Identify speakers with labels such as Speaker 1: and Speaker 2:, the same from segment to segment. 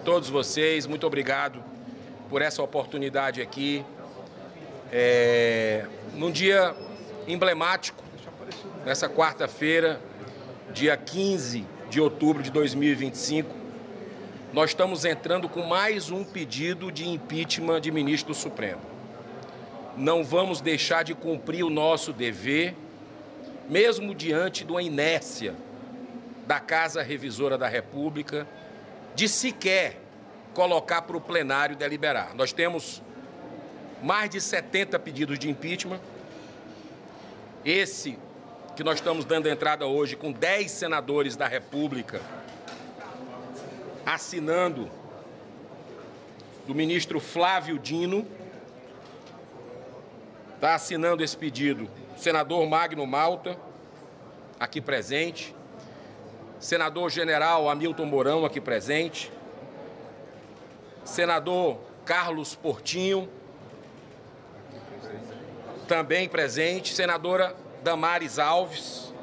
Speaker 1: todos vocês. Muito obrigado por essa oportunidade aqui. Num dia emblemático, nessa quarta-feira, dia 15 de outubro de 2025, nós estamos entrando com mais um pedido de impeachment de ministro do Supremo. Não vamos deixar de cumprir o nosso dever, mesmo diante de uma inércia da Casa Revisora da República, de sequer colocar para o plenário deliberar. Nós temos mais de 70 pedidos de impeachment. Esse que nós estamos dando entrada hoje com 10 senadores da República assinando, do ministro Flávio Dino. Está assinando esse pedido o senador Magno Malta, aqui presente, senador general Hamilton Mourão, aqui presente, senador Carlos Portinho, também presente, senadora Damares Alves,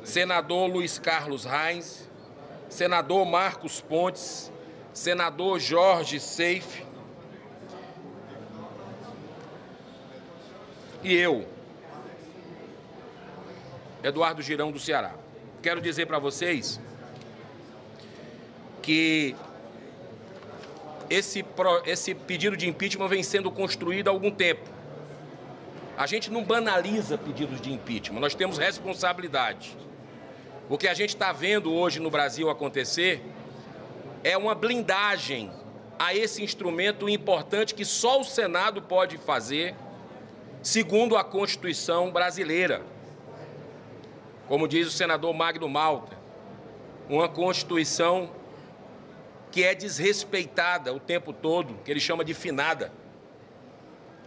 Speaker 1: senador Luiz Carlos Reins, senador Marcos Pontes, senador Jorge Seife e eu, Eduardo Girão, do Ceará. Quero dizer para vocês que esse pedido de impeachment vem sendo construído há algum tempo. A gente não banaliza pedidos de impeachment, nós temos responsabilidade. O que a gente está vendo hoje no Brasil acontecer é uma blindagem a esse instrumento importante que só o Senado pode fazer, segundo a Constituição brasileira. Como diz o senador Magno Malta, uma Constituição que é desrespeitada o tempo todo, que ele chama de finada.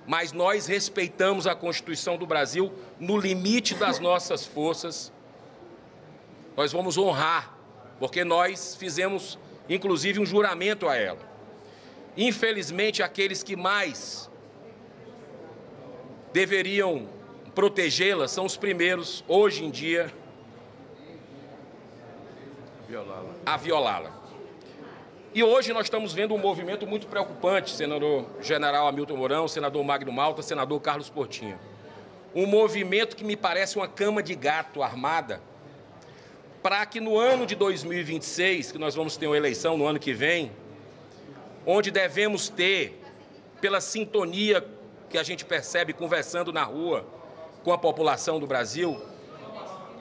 Speaker 1: Mas nós respeitamos a Constituição do Brasil no limite das nossas forças. Nós vamos honrar, porque nós fizemos, inclusive, um juramento a ela. Infelizmente, aqueles que mais deveriam protegê-la são os primeiros, hoje em dia, a violá-la. E hoje nós estamos vendo um movimento muito preocupante, senador general Hamilton Mourão, senador Magno Malta, senador Carlos Portinho. Um movimento que me parece uma cama de gato armada para que no ano de 2026, que nós vamos ter uma eleição no ano que vem, onde devemos ter, pela sintonia que a gente percebe conversando na rua com a população do Brasil,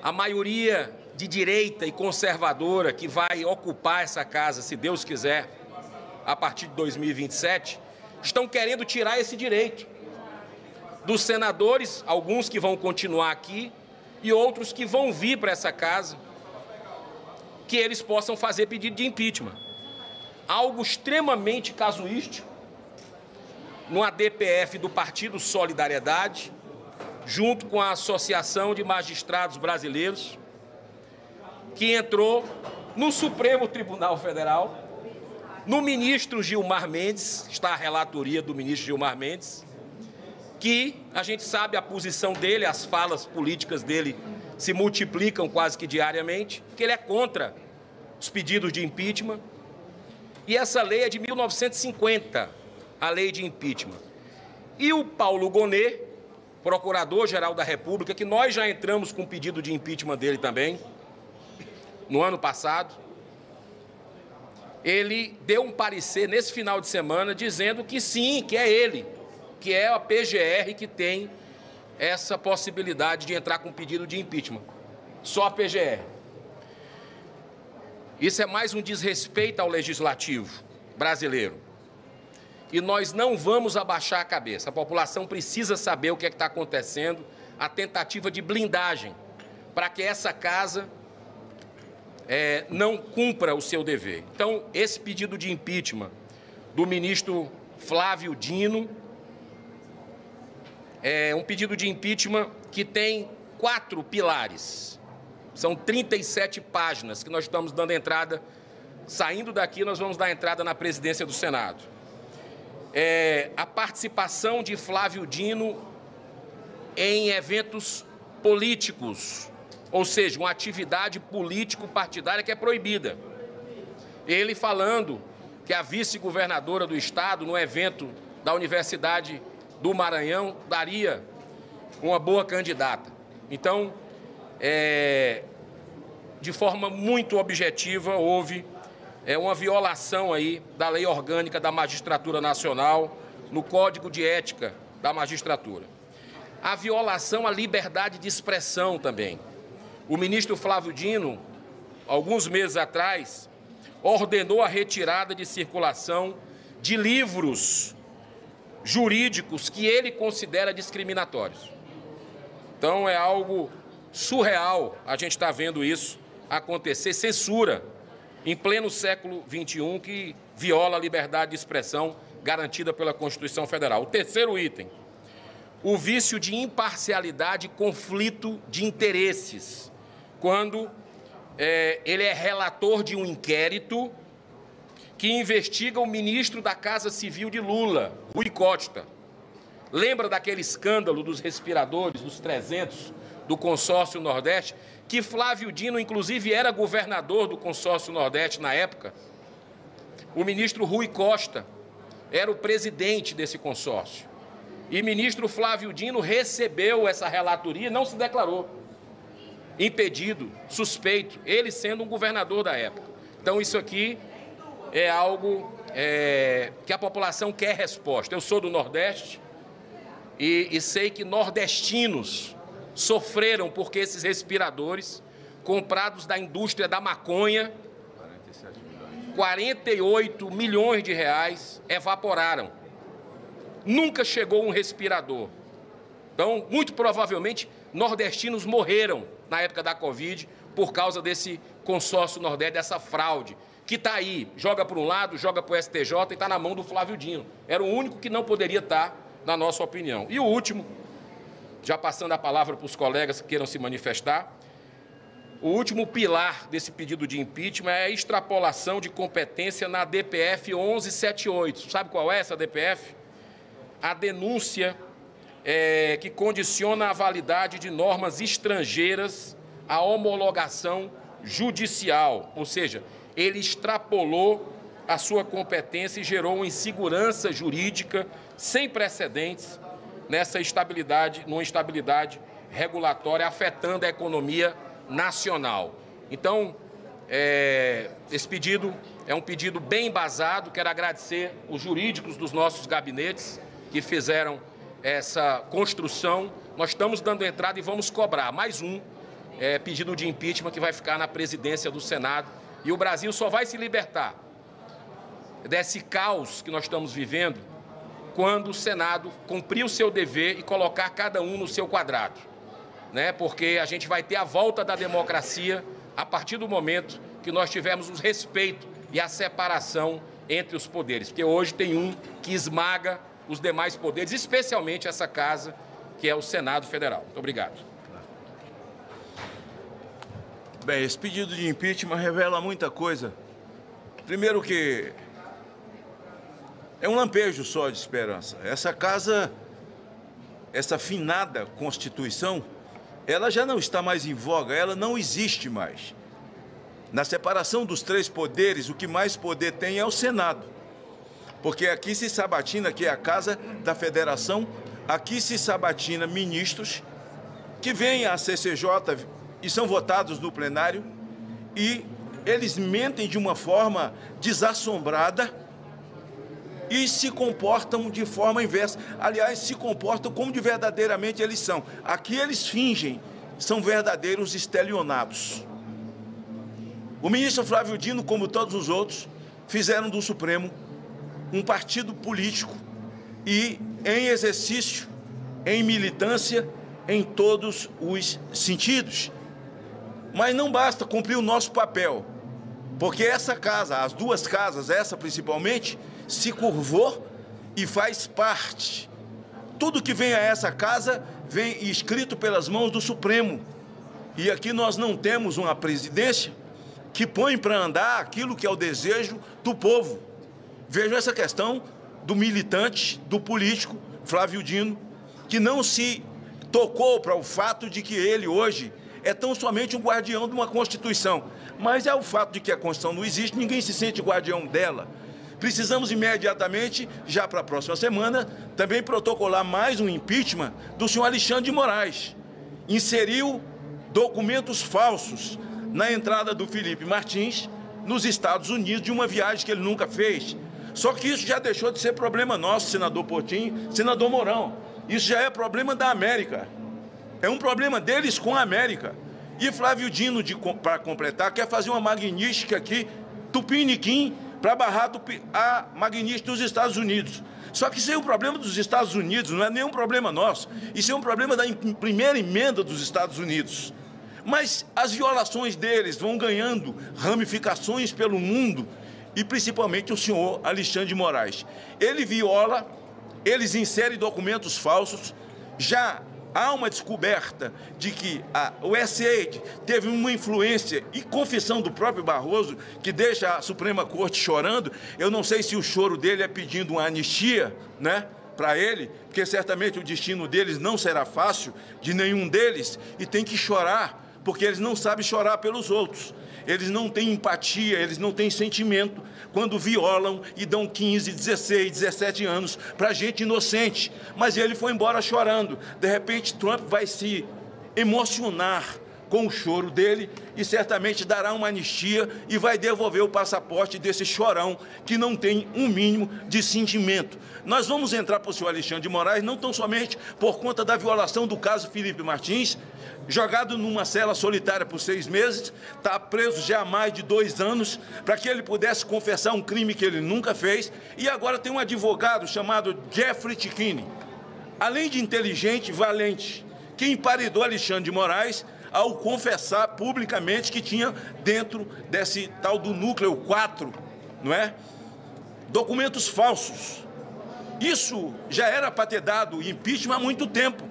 Speaker 1: a maioria de direita e conservadora que vai ocupar essa casa, se Deus quiser, a partir de 2027, estão querendo tirar esse direito dos senadores, alguns que vão continuar aqui e outros que vão vir para essa casa, que eles possam fazer pedido de impeachment. Algo extremamente casuístico, no ADPF do Partido Solidariedade, junto com a Associação de Magistrados Brasileiros, que entrou no Supremo Tribunal Federal, no ministro Gilmar Mendes, está a relatoria do ministro Gilmar Mendes, que a gente sabe a posição dele, as falas políticas dele se multiplicam quase que diariamente, que ele é contra os pedidos de impeachment. E essa lei é de 1950, a lei de impeachment. E o Paulo Gonet, procurador-geral da República, que nós já entramos com pedido de impeachment dele também, no ano passado, ele deu um parecer nesse final de semana dizendo que sim, que é ele, que é a PGR que tem essa possibilidade de entrar com pedido de impeachment. Só a PGR. Isso é mais um desrespeito ao legislativo brasileiro. E nós não vamos abaixar a cabeça. A população precisa saber o que é que está acontecendo, a tentativa de blindagem, para que essa casa não cumpra o seu dever. Então, esse pedido de impeachment do ministro Flávio Dino é um pedido de impeachment que tem 4 pilares. São 37 páginas que nós estamos dando entrada. Saindo daqui, nós vamos dar entrada na presidência do Senado. A participação de Flávio Dino em eventos políticos, ou seja, uma atividade político-partidária que é proibida. Ele falando que a vice-governadora do Estado, no evento da Universidade do Maranhão, daria uma boa candidata. Então, de forma muito objetiva, houve uma violação aí da Lei Orgânica da Magistratura Nacional, no Código de Ética da Magistratura. A violação à liberdade de expressão também. O ministro Flávio Dino, alguns meses atrás, ordenou a retirada de circulação de livros jurídicos que ele considera discriminatórios. Então, é algo surreal a gente estar vendo isso acontecer, censura em pleno século XXI que viola a liberdade de expressão garantida pela Constituição Federal. O terceiro item, o vício de imparcialidade e conflito de interesses, quando ele é relator de um inquérito que investiga o ministro da Casa Civil de Lula, Rui Costa. Lembra daquele escândalo dos respiradores, dos 300, do Consórcio Nordeste, que Flávio Dino, inclusive, era governador do Consórcio Nordeste na época? O ministro Rui Costa era o presidente desse consórcio. E o ministro Flávio Dino recebeu essa relatoria e não se declarou impedido, suspeito, ele sendo um governador da época. Então, isso aqui é algo que a população quer resposta. Eu sou do Nordeste e sei que nordestinos sofreram porque esses respiradores, comprados da indústria da maconha, 48 milhões de reais, evaporaram. Nunca chegou um respirador. Então, muito provavelmente, nordestinos morreram na época da Covid por causa desse consórcio Nordeste, dessa fraude, que está aí, joga para um lado, joga para o STJ e está na mão do Flávio Dino. Era o único que não poderia estar, na nossa opinião. E o último, já passando a palavra para os colegas que queiram se manifestar, o último pilar desse pedido de impeachment é a extrapolação de competência na DPF 1178. Sabe qual é essa DPF? A denúncia que condiciona a validade de normas estrangeiras à homologação judicial, ou seja, ele extrapolou a sua competência e gerou uma insegurança jurídica sem precedentes numa instabilidade regulatória afetando a economia nacional. Então, esse pedido é um pedido bem embasado. Quero agradecer os jurídicos dos nossos gabinetes que fizeram essa construção. Nós estamos dando entrada e vamos cobrar mais um pedido de impeachment que vai ficar na presidência do Senado. E o Brasil só vai se libertar desse caos que nós estamos vivendo quando o Senado cumprir o seu dever e colocar cada um no seu quadrado, porque a gente vai ter a volta da democracia a partir do momento que nós tivermos o respeito e a separação entre os poderes, porque hoje tem um que esmaga os demais poderes, especialmente essa casa, que é o Senado Federal. Muito obrigado.
Speaker 2: Bem, esse pedido de impeachment revela muita coisa. Primeiro que é um lampejo só de esperança. Essa casa, essa finada Constituição, ela já não está mais em voga, ela não existe mais. Na separação dos três poderes, o que mais poder tem é o Senado. Porque aqui se sabatina, que é a Casa da Federação, aqui se sabatina ministros que vêm à CCJ e são votados no plenário e eles mentem de uma forma desassombrada e se comportam de forma inversa. Aliás, se comportam como de verdadeiramente eles são. Aqui eles fingem, são verdadeiros estelionatos. O ministro Flávio Dino, como todos os outros, fizeram do Supremo um partido político e em exercício, em militância, em todos os sentidos. Mas não basta cumprir o nosso papel, porque essa casa, as duas casas, essa principalmente, se curvou e faz parte. Tudo que vem a essa casa vem escrito pelas mãos do Supremo. E aqui nós não temos uma presidência que põe para andar aquilo que é o desejo do povo. Vejam essa questão do militante, do político, Flávio Dino, que não se tocou para o fato de que ele hoje é tão somente um guardião de uma Constituição. Mas é o fato de que a Constituição não existe, ninguém se sente guardião dela. precisamos imediatamente, já para a próxima semana, também protocolar mais um impeachment do senhor Alexandre de Moraes. Inseriu documentos falsos na entrada do Felipe Martins nos Estados Unidos de uma viagem que ele nunca fez. Só que isso já deixou de ser problema nosso, senador Portinho, senador Mourão. Isso já é problema da América. É um problema deles com a América. E Flávio Dino, para completar, quer fazer uma magnífica aqui, tupiniquim, para barrar a magnífica dos Estados Unidos. Só que isso é um problema dos Estados Unidos, não é nenhum problema nosso. Isso é um problema da primeira emenda dos Estados Unidos. Mas as violações deles vão ganhando ramificações pelo mundo, e principalmente o senhor Alexandre de Moraes. Ele viola, eles inserem documentos falsos, já há uma descoberta de que o SAID teve uma influência e confissão do próprio Barroso, que deixa a Suprema Corte chorando. Eu não sei se o choro dele é pedindo uma anistia, né, para ele, porque certamente o destino deles não será fácil, de nenhum deles, e tem que chorar, porque eles não sabem chorar pelos outros. Eles não têm empatia, eles não têm sentimento quando violam e dão 15, 16, 17 anos para gente inocente. Mas ele foi embora chorando. De repente, Trump vai se emocionar com o choro dele e certamente dará uma anistia e vai devolver o passaporte desse chorão que não tem um mínimo de sentimento. Nós vamos entrar para o senhor Alexandre de Moraes não tão somente por conta da violação do caso Felipe Martins, jogado numa cela solitária por 6 meses, está preso já há mais de 2 anos, para que ele pudesse confessar um crime que ele nunca fez, e agora tem um advogado chamado Jeffrey Tichini, além de inteligente e valente, que emparedou Alexandre de Moraes ao confessar publicamente que tinha dentro desse tal do núcleo 4, não é? Documentos falsos. Isso já era para ter dado impeachment há muito tempo.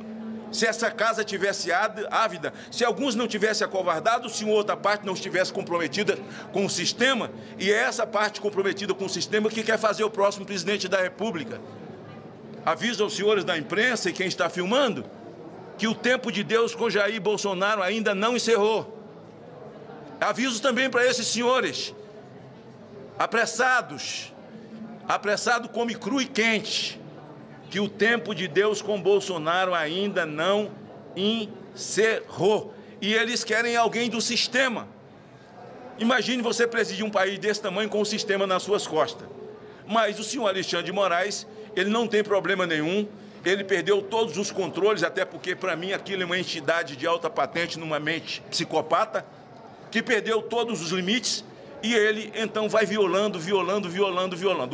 Speaker 2: Se essa casa tivesse ávida, se alguns não tivessem acovardado, se uma outra parte não estivesse comprometida com o sistema, e é essa parte comprometida com o sistema que quer fazer o próximo presidente da República. Aviso aos senhores da imprensa e quem está filmando que o tempo de Deus com Jair Bolsonaro ainda não encerrou. Aviso também para esses senhores, apressado come cru e quente, que o tempo de Deus com Bolsonaro ainda não encerrou. E eles querem alguém do sistema. Imagine você presidir um país desse tamanho com o sistema nas suas costas. Mas o senhor Alexandre de Moraes, ele não tem problema nenhum. Ele perdeu todos os controles, até porque, para mim, aquilo é uma entidade de alta patente numa mente psicopata, que perdeu todos os limites, e ele, então, vai violando.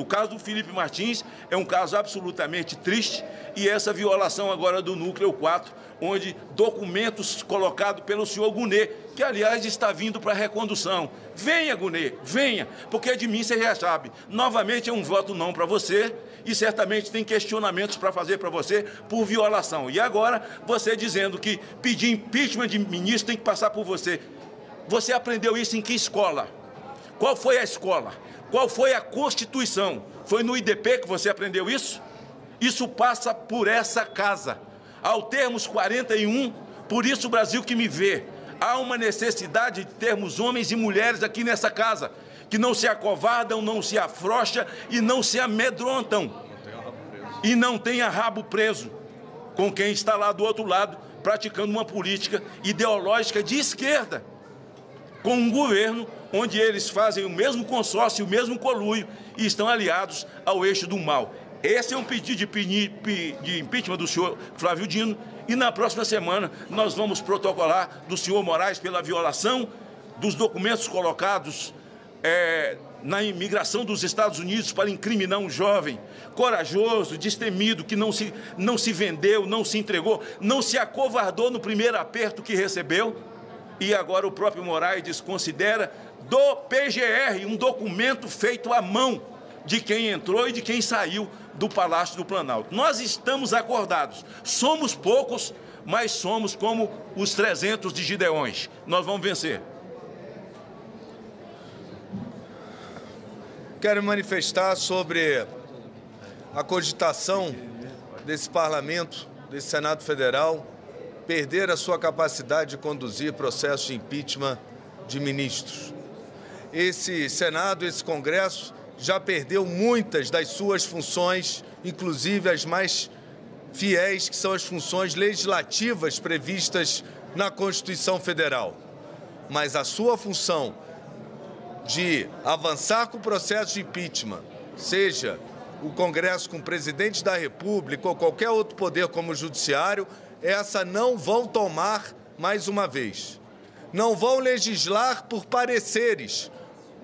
Speaker 2: O caso do Felipe Martins é um caso absolutamente triste, e essa violação agora do Núcleo 4, onde documentos colocados pelo senhor Gunê, que, aliás, está vindo para recondução. Venha, Gunê, venha, porque de mim você já sabe. Novamente é um voto não para você, e certamente tem questionamentos para fazer para você por violação. E agora, você dizendo que pedir impeachment de ministro tem que passar por você. Você aprendeu isso em que escola? Qual foi a escola? Qual foi a Constituição? Foi no IDP que você aprendeu isso? Isso passa por essa casa. Ao termos 41, por isso o Brasil que me vê, há uma necessidade de termos homens e mulheres aqui nessa casa, que não se acovardam, não se afrouxam e não se amedrontam. E não tenha rabo preso com quem está lá do outro lado, praticando uma política ideológica de esquerda, com um governo onde eles fazem o mesmo consórcio, o mesmo conluio e estão aliados ao eixo do mal. Esse é um pedido de impeachment do senhor Flávio Dino, e na próxima semana nós vamos protocolar do senhor Moraes pela violação dos documentos colocados na imigração dos Estados Unidos para incriminar um jovem corajoso, destemido, que não se vendeu, não se entregou, não se acovardou no primeiro aperto que recebeu. E agora o próprio Moraes desconsidera do PGR, um documento feito à mão de quem entrou e de quem saiu do Palácio do Planalto. Nós estamos acordados, somos poucos, mas somos como os 300 de Gideões. Nós vamos vencer.
Speaker 3: Quero manifestar sobre a cogitação desse Parlamento, desse Senado Federal, perder a sua capacidade de conduzir processos de impeachment de ministros. Esse Senado, esse Congresso, já perdeu muitas das suas funções, inclusive as mais fiéis, que são as funções legislativas previstas na Constituição Federal. Mas a sua função de avançar com o processo de impeachment, seja o Congresso com o presidente da República ou qualquer outro poder como o Judiciário, essa não vão tomar mais uma vez. Não vão legislar por pareceres,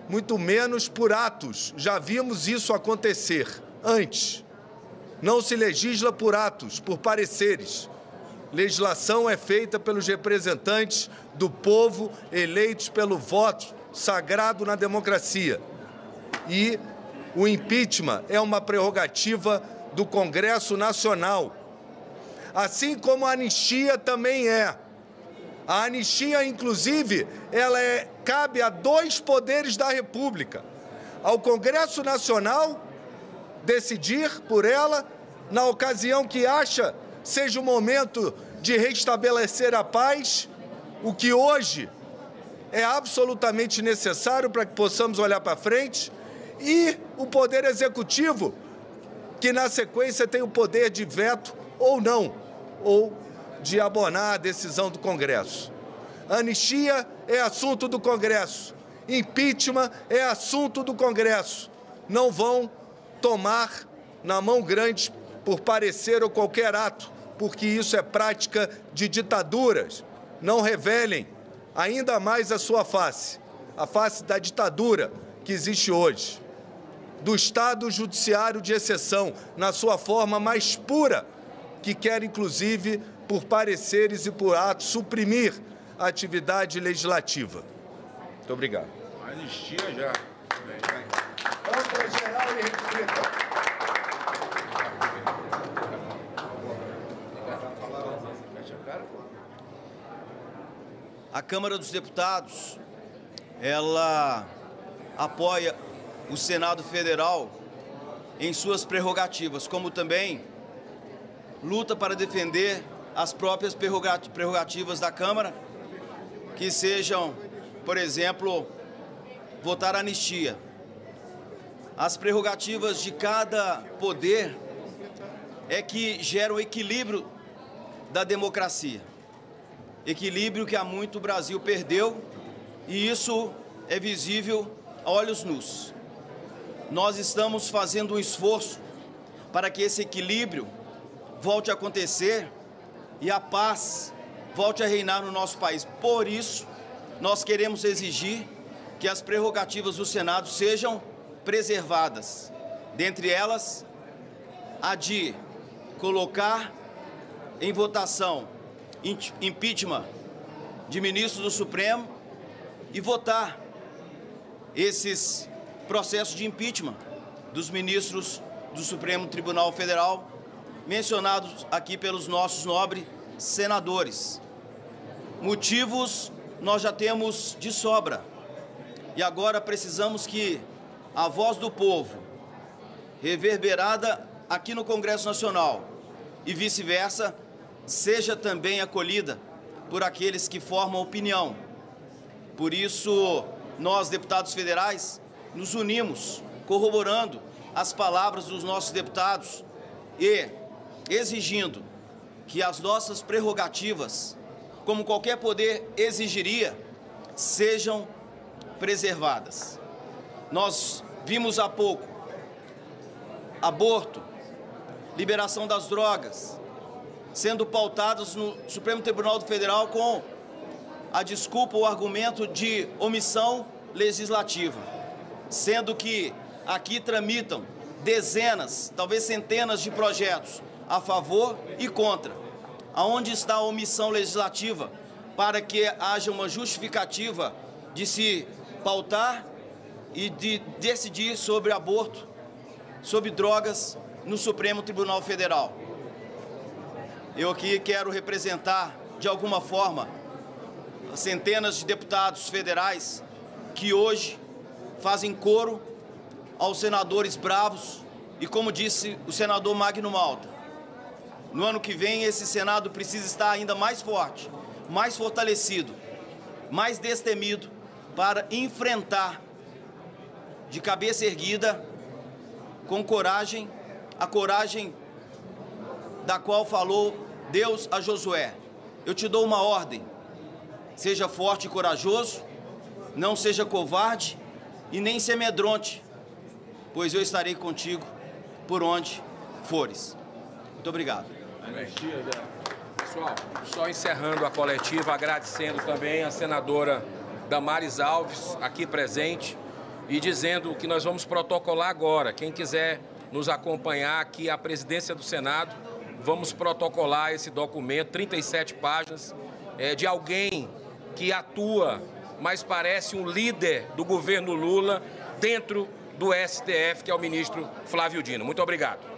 Speaker 3: muito menos por atos. Já vimos isso acontecer antes. Não se legisla por atos, por pareceres. Legislação é feita pelos representantes do povo eleitos pelo voto sagrado na democracia. E o impeachment é uma prerrogativa do Congresso Nacional, assim como a anistia também é. A anistia, inclusive, cabe a 2 poderes da República. Ao Congresso Nacional decidir por ela, na ocasião que acha seja o momento de restabelecer a paz, o que hoje é absolutamente necessário para que possamos olhar para frente, e o Poder Executivo, que na sequência tem o poder de veto ou não, ou de abonar a decisão do Congresso. Anistia é assunto do Congresso, impeachment é assunto do Congresso. Não vão tomar na mão grande por parecer ou qualquer ato, porque isso é prática de ditaduras. Não revelem ainda mais a sua face, a face da ditadura que existe hoje, do Estado Judiciário de exceção, na sua forma mais pura, que quer, inclusive, por pareceres e por atos, suprimir a atividade legislativa. Muito obrigado.
Speaker 2: Anistia já.
Speaker 3: Âncora geral e restrita.
Speaker 4: A Câmara dos Deputados, ela apoia o Senado Federal em suas prerrogativas, como também luta para defender as próprias prerrogativas da Câmara, que sejam, por exemplo, votar anistia. As prerrogativas de cada poder é que geram o equilíbrio da democracia. Equilíbrio que há muito o Brasil perdeu, e isso é visível a olhos nus. Nós estamos fazendo um esforço para que esse equilíbrio volte a acontecer e a paz volte a reinar no nosso país. Por isso, nós queremos exigir que as prerrogativas do Senado sejam preservadas. Dentre elas, a de colocar em votação impeachment de ministros do Supremo e votar esses processos de impeachment dos ministros do Supremo Tribunal Federal, mencionados aqui pelos nossos nobres senadores. Motivos nós já temos de sobra, e agora precisamos que a voz do povo, reverberada aqui no Congresso Nacional e vice-versa, seja também acolhida por aqueles que formam opinião. Por isso, nós, deputados federais, nos unimos, corroborando as palavras dos nossos deputados e exigindo que as nossas prerrogativas, como qualquer poder exigiria, sejam preservadas. Nós vimos há pouco aborto, liberação das drogas, sendo pautados no Supremo Tribunal Federal com a desculpa ou argumento de omissão legislativa, sendo que aqui tramitam dezenas, talvez centenas de projetos a favor e contra. Aonde está a omissão legislativa para que haja uma justificativa de se pautar e de decidir sobre aborto, sobre drogas no Supremo Tribunal Federal? Eu aqui quero representar, de alguma forma, centenas de deputados federais que hoje fazem coro aos senadores bravos e, como disse o senador Magno Malta, no ano que vem esse Senado precisa estar ainda mais forte, mais fortalecido, mais destemido para enfrentar de cabeça erguida, com coragem, a coragem da qual falou Deus a Josué. Eu te dou uma ordem, seja forte e corajoso, não seja covarde e nem se amedronte, pois eu estarei contigo por onde fores. Muito obrigado.
Speaker 1: Pessoal, só encerrando a coletiva, agradecendo também a senadora Damares Alves, aqui presente, e dizendo que nós vamos protocolar agora. Quem quiser nos acompanhar aqui à presidência do Senado, vamos protocolar esse documento, 37 páginas, de alguém que atua, mas parece um líder do governo Lula dentro do STF, que é o ministro Flávio Dino. Muito obrigado.